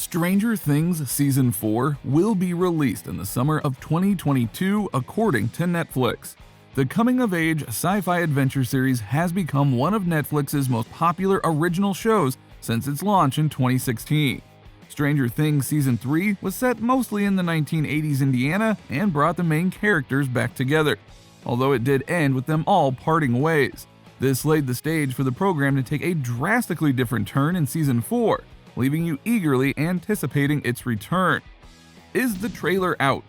Stranger Things Season 4 will be released in the summer of 2022 according to Netflix. The coming-of-age sci-fi adventure series has become one of Netflix's most popular original shows since its launch in 2016. Stranger Things Season 3 was set mostly in the 1980s Indiana and brought the main characters back together, although it did end with them all parting ways. This laid the stage for the program to take a drastically different turn in Season 4, leaving you eagerly anticipating its return. Is the trailer out?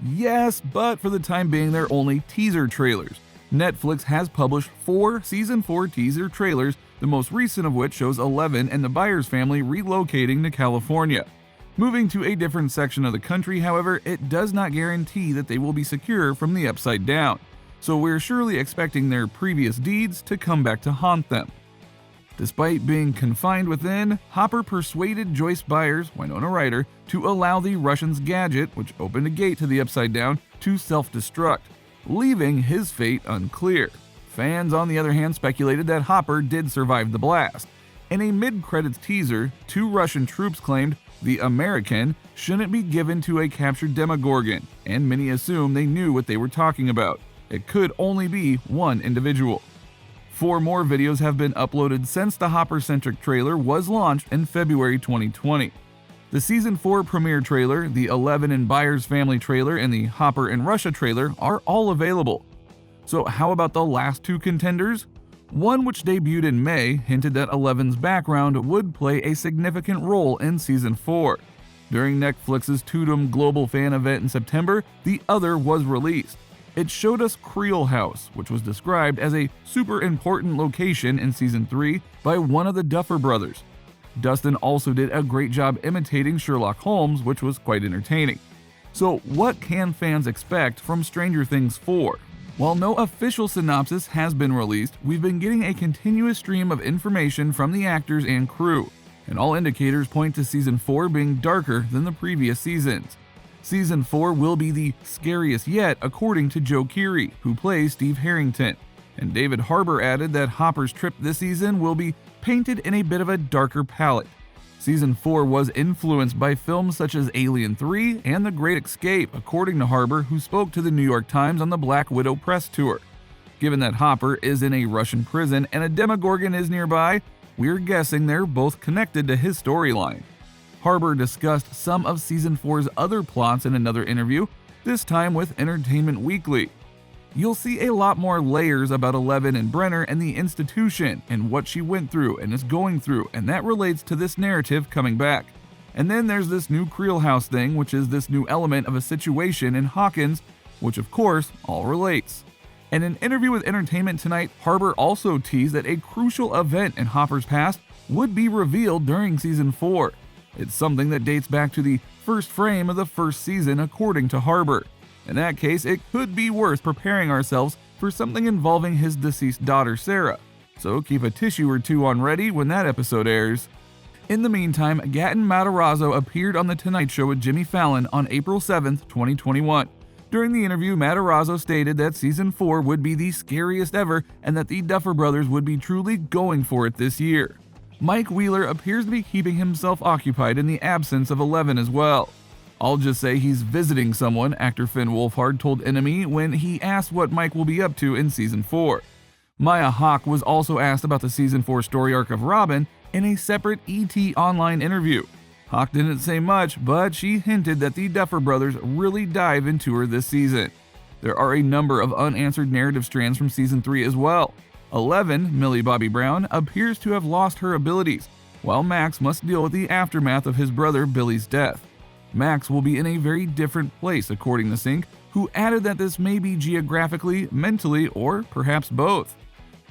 Yes, but for the time being they're only teaser trailers. Netflix has published 4 Season 4 teaser trailers, the most recent of which shows Eleven and the Byers family relocating to California. Moving to a different section of the country, however, it does not guarantee that they will be secure from the Upside Down, so we're surely expecting their previous deeds to come back to haunt them. Despite being confined within, Hopper persuaded Joyce Byers, Winona Ryder, to allow the Russian's gadget, which opened a gate to the Upside Down, to self-destruct, leaving his fate unclear. Fans, on the other hand, speculated that Hopper did survive the blast. In a mid-credits teaser, 2 Russian troops claimed the American shouldn't be given to a captured Demogorgon, and many assumed they knew what they were talking about. It could only be one individual. 4 more videos have been uploaded since the Hopper-centric trailer was launched in February 2020. The Season 4 premiere trailer, the Eleven and Byers family trailer, and the Hopper and Russia trailer are all available. So how about the last 2 contenders? One, which debuted in May, hinted that Eleven's background would play a significant role in Season 4. During Netflix's Tudum Global Fan event in September, the other was released. It showed us Creel House, which was described as a super important location in Season 3 by one of the Duffer Brothers. Dustin also did a great job imitating Sherlock Holmes, which was quite entertaining. So what can fans expect from Stranger Things 4? While no official synopsis has been released, we've been getting a continuous stream of information from the actors and crew, and all indicators point to Season 4 being darker than the previous seasons. Season 4 will be the scariest yet, according to Joe Keery, who plays Steve Harrington, and David Harbour added that Hopper's trip this season will be painted in a bit of a darker palette. Season 4 was influenced by films such as Alien 3 and The Great Escape, according to Harbour, who spoke to the New York Times on the Black Widow press tour. Given that Hopper is in a Russian prison and a Demogorgon is nearby, we're guessing they're both connected to his storyline. Harbour discussed some of Season 4's other plots in another interview, this time with Entertainment Weekly. You'll see a lot more layers about Eleven and Brenner and the institution and what she went through and is going through, and that relates to this narrative coming back. And then there's this new Creel House thing, which is this new element of a situation in Hawkins, which of course all relates. In an interview with Entertainment Tonight, Harbour also teased that a crucial event in Hopper's past would be revealed during Season 4. It's something that dates back to the first frame of the first season, according to Harbour. In that case, it could be worth preparing ourselves for something involving his deceased daughter Sarah, so keep a tissue or 2 on ready when that episode airs. In the meantime, Gaten Matarazzo appeared on The Tonight Show with Jimmy Fallon on April 7, 2021. During the interview, Matarazzo stated that Season 4 would be the scariest ever and that the Duffer Brothers would be truly going for it this year. Mike Wheeler appears to be keeping himself occupied in the absence of Eleven as well. I'll just say he's visiting someone, actor Finn Wolfhard told Enemy when he asked what Mike will be up to in Season 4. Maya Hawke was also asked about the Season 4 story arc of Robin in a separate ET Online interview. Hawke didn't say much, but she hinted that the Duffer Brothers really dive into her this season. There are a number of unanswered narrative strands from Season 3 as well. Eleven, Millie Bobby Brown, appears to have lost her abilities, while Max must deal with the aftermath of his brother Billy's death. Max will be in a very different place, according to Sync, who added that this may be geographically, mentally, or perhaps both.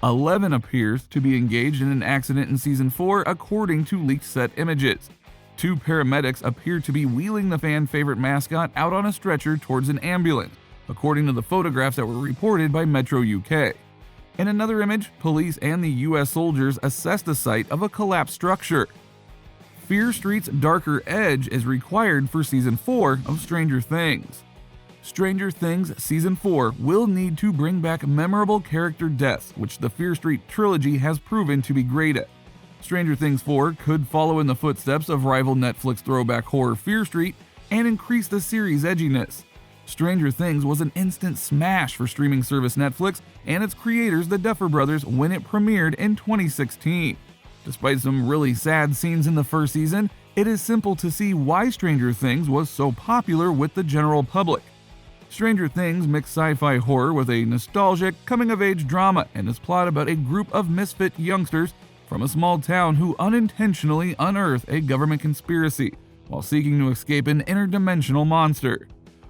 Eleven appears to be engaged in an accident in Season 4, according to leaked set images. 2 paramedics appear to be wheeling the fan-favorite mascot out on a stretcher towards an ambulance, according to the photographs that were reported by Metro UK. In another image, police and the US soldiers assessed the site of a collapsed structure. Fear Street's darker edge is required for Season 4 of Stranger Things. Stranger Things Season 4 will need to bring back memorable character deaths, which the Fear Street trilogy has proven to be great at. Stranger Things 4 could follow in the footsteps of rival Netflix throwback horror Fear Street and increase the series' edginess. Stranger Things was an instant smash for streaming service Netflix and its creators, the Duffer Brothers, when it premiered in 2016. Despite some really sad scenes in the first season, it is simple to see why Stranger Things was so popular with the general public. Stranger Things mixed sci-fi horror with a nostalgic, coming-of-age drama and is plot about a group of misfit youngsters from a small town who unintentionally unearth a government conspiracy while seeking to escape an interdimensional monster.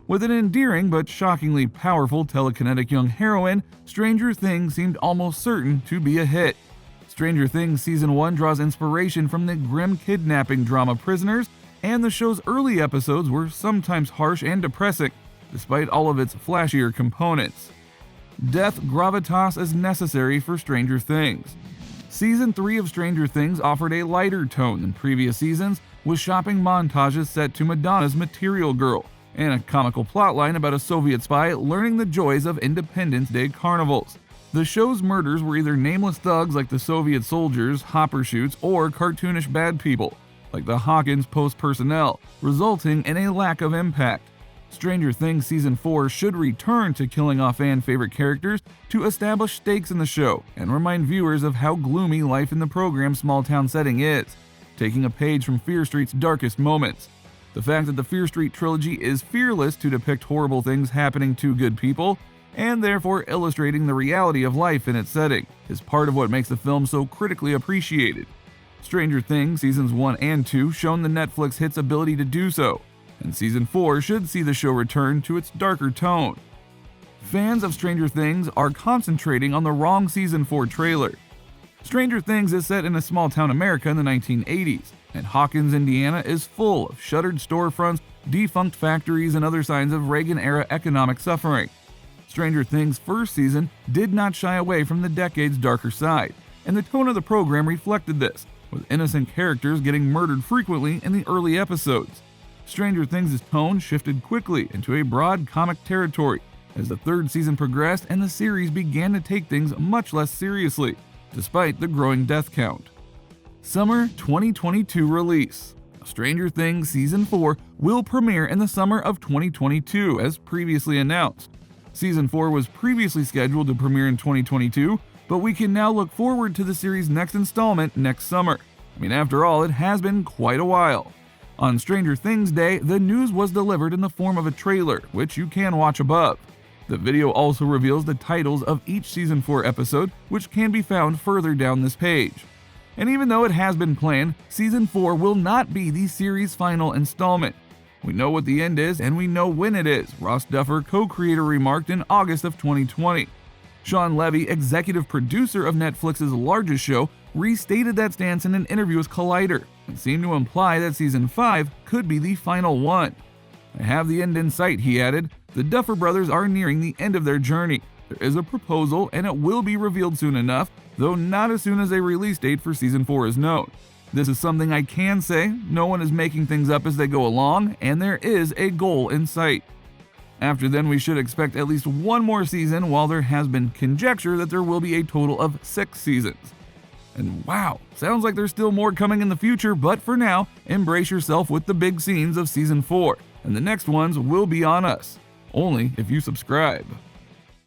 With an endearing but shockingly powerful telekinetic young heroine, Stranger Things seemed almost certain to be a hit. Stranger Things Season 1 draws inspiration from the grim kidnapping drama Prisoners, and the show's early episodes were sometimes harsh and depressing, despite all of its flashier components. Death gravitas is necessary for Stranger Things. Season 3 of Stranger Things offered a lighter tone than previous seasons, with shopping montages set to Madonna's Material Girl, and a comical plotline about a Soviet spy learning the joys of Independence Day carnivals. The show's murders were either nameless thugs like the Soviet soldiers, hopper shoots, or cartoonish bad people, like the Hawkins Post personnel, resulting in a lack of impact. Stranger Things Season 4 should return to killing off fan-favorite characters to establish stakes in the show and remind viewers of how gloomy life in the program's small-town setting is, taking a page from Fear Street's darkest moments. The fact that the Fear Street trilogy is fearless to depict horrible things happening to good people, and therefore illustrating the reality of life in its setting, is part of what makes the film so critically appreciated. Stranger Things Seasons 1 and 2 shown the Netflix hit's ability to do so, and Season 4 should see the show return to its darker tone. Fans of Stranger Things are concentrating on the wrong Season 4 trailer. Stranger Things is set in a small-town America in the 1980s, and Hawkins, Indiana is full of shuttered storefronts, defunct factories, and other signs of Reagan-era economic suffering. Stranger Things' first season did not shy away from the decade's darker side, and the tone of the program reflected this, with innocent characters getting murdered frequently in the early episodes. Stranger Things' tone shifted quickly into a broad comic territory as the third season progressed and the series began to take things much less seriously, despite the growing death count. Summer 2022 release. Stranger Things Season 4 will premiere in the summer of 2022, as previously announced. Season 4 was previously scheduled to premiere in 2022, but we can now look forward to the series' next installment next summer. After all, it has been quite a while. On Stranger Things Day, the news was delivered in the form of a trailer, which you can watch above. The video also reveals the titles of each Season 4 episode, which can be found further down this page. And even though it has been planned, Season 4 will not be the series' final installment. We know what the end is, and we know when it is, Ross Duffer, co-creator, remarked in August of 2020. Sean Levy, executive producer of Netflix's largest show, restated that stance in an interview with Collider, and seemed to imply that Season 5 could be the final one. "I have the end in sight," he added. "The Duffer Brothers are nearing the end of their journey. There is a proposal, and it will be revealed soon enough, though not as soon as a release date for Season 4 is known. This is something I can say, no one is making things up as they go along, and there is a goal in sight." After then, we should expect at least one more season, while there has been conjecture that there will be a total of 6 seasons. And wow, sounds like there's still more coming in the future, but for now, embrace yourself with the big scenes of Season 4, and the next ones will be on us. Only if you subscribe.